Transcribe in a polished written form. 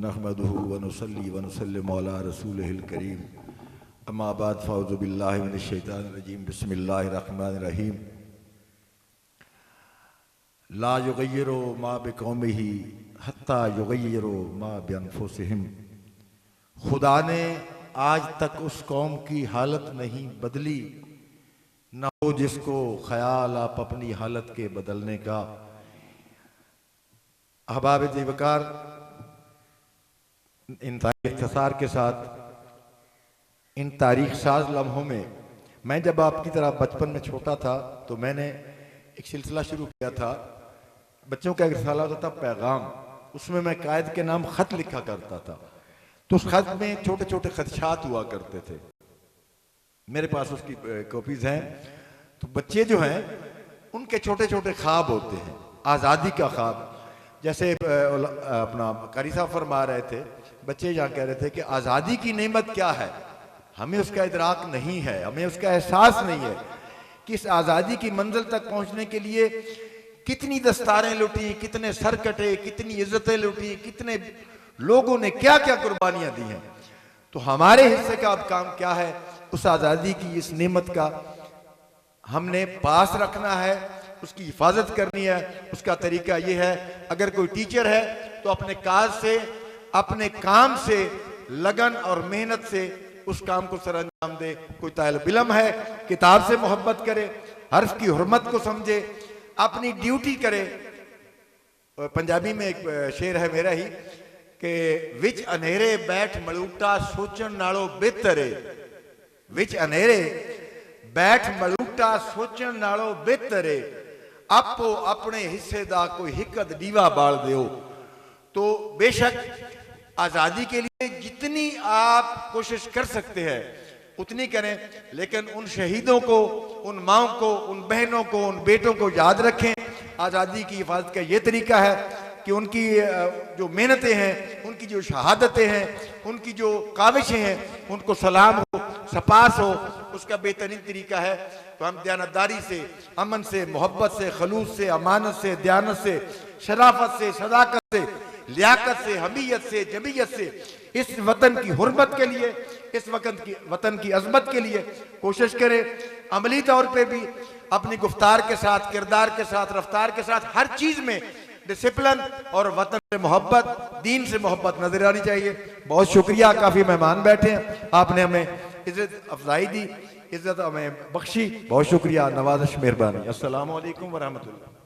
नहमदुहु व नुसल्ली व नुसल्लिमु अला रसूलिहिल करीम अम्मा बाद फ़अऊज़ु बिल्लाहि मिनश शैतानिर रजीम बिस्मिल्लाहिर रहमानिर रहीम। ला युग़य्यिरू मा बिक़ौमिही हत्ता युग़य्यिरू मा बिअनफुसिहिम। खुदा ने आज तक उस कौम की हालत नहीं बदली, न हो जिसको ख्याल आप अपनी हालत के बदलने का। अहबाब ज़ीवकार, इंतहाई इख्तिसार के साथ इन तारीख साज लम्हों में, मैं जब आपकी तरह बचपन में छोटा था तो मैंने एक सिलसिला शुरू किया था। बच्चों का एक रिसाला होता था पैगाम, उसमें मैं कायद के नाम खत लिखा करता था। तो उस खत में छोटे छोटे खदशात हुआ करते थे, मेरे पास उसकी कॉपीज हैं। तो बच्चे जो हैं उनके छोटे छोटे ख्वाब होते हैं, आज़ादी का ख्वाब। जैसे अपना कारी साहब फरमा रहे थे, बच्चे यहाँ कह रहे थे कि आज़ादी की नेमत क्या है, हमें उसका इदराक नहीं है, हमें उसका एहसास नहीं है कि इस आज़ादी की मंजिल तक पहुँचने के लिए कितनी दस्तारें लुटी, कितने सर कटे, कितनी इज्जतें लुटी, कितने लोगों ने क्या क्या कुर्बानियां दी हैं। तो हमारे हिस्से का अब काम क्या है, उस आज़ादी की इस नेमत का हमने पास रखना है, उसकी हिफाजत करनी है। उसका तरीका यह है, अगर कोई टीचर है तो अपने काज से, अपने काम से, लगन और मेहनत से उस काम को सर अंजाम दे। कोई तालिब इल्म है, किताब से मोहब्बत करे, हर्फ की हुर्मत को समझे, अपनी ड्यूटी करे। पंजाबी में एक शेर है मेरा ही कि विच अनेरे बैठ मलूटा सोचन नालों बेहतरे। विच अनेरे बैठ मलूटा सोचन नालों बेहतरे, आपो अपने हिस्से दा कोई हिकत दीवा बाल दियो। तो बेशक आज़ादी के लिए जितनी आप कोशिश कर सकते हैं उतनी करें, लेकिन उन शहीदों को, उन माओं को, उन बहनों को, उन बेटों को याद रखें। आज़ादी की हिफाजत का ये तरीका है कि उनकी जो मेहनतें हैं, उनकी जो शहादतें हैं, उनकी जो काविशें हैं, उनको सलाम हो, सपास हो। उसका बेहतरीन तरीका है तो हम दयानतदारी से, अमन से, मोहब्बत से, खलूस से, अमानत से, दयानत से, शराफत से, सदाकत से, लियाकत से, हमीयत से, जमीयत से इस वतन की हुर्मत के लिए, इस वतन की अजमत के लिए कोशिश करें। अमली तौर पे भी अपनी गुफ्तार के साथ, किरदार के साथ, रफ्तार के साथ, हर चीज में डिसिप्लिन और वतन से मोहब्बत, दीन से मोहब्बत नजर आनी चाहिए। बहुत शुक्रिया, काफी मेहमान बैठे हैं, आपने हमें इज्जत अफजाई दी, इज्जत हमें बख्शी, बहुत शुक्रिया, नवाजिश, मेहरबानी। अस्सलामु अलैकुम व रहमतुल्लाह।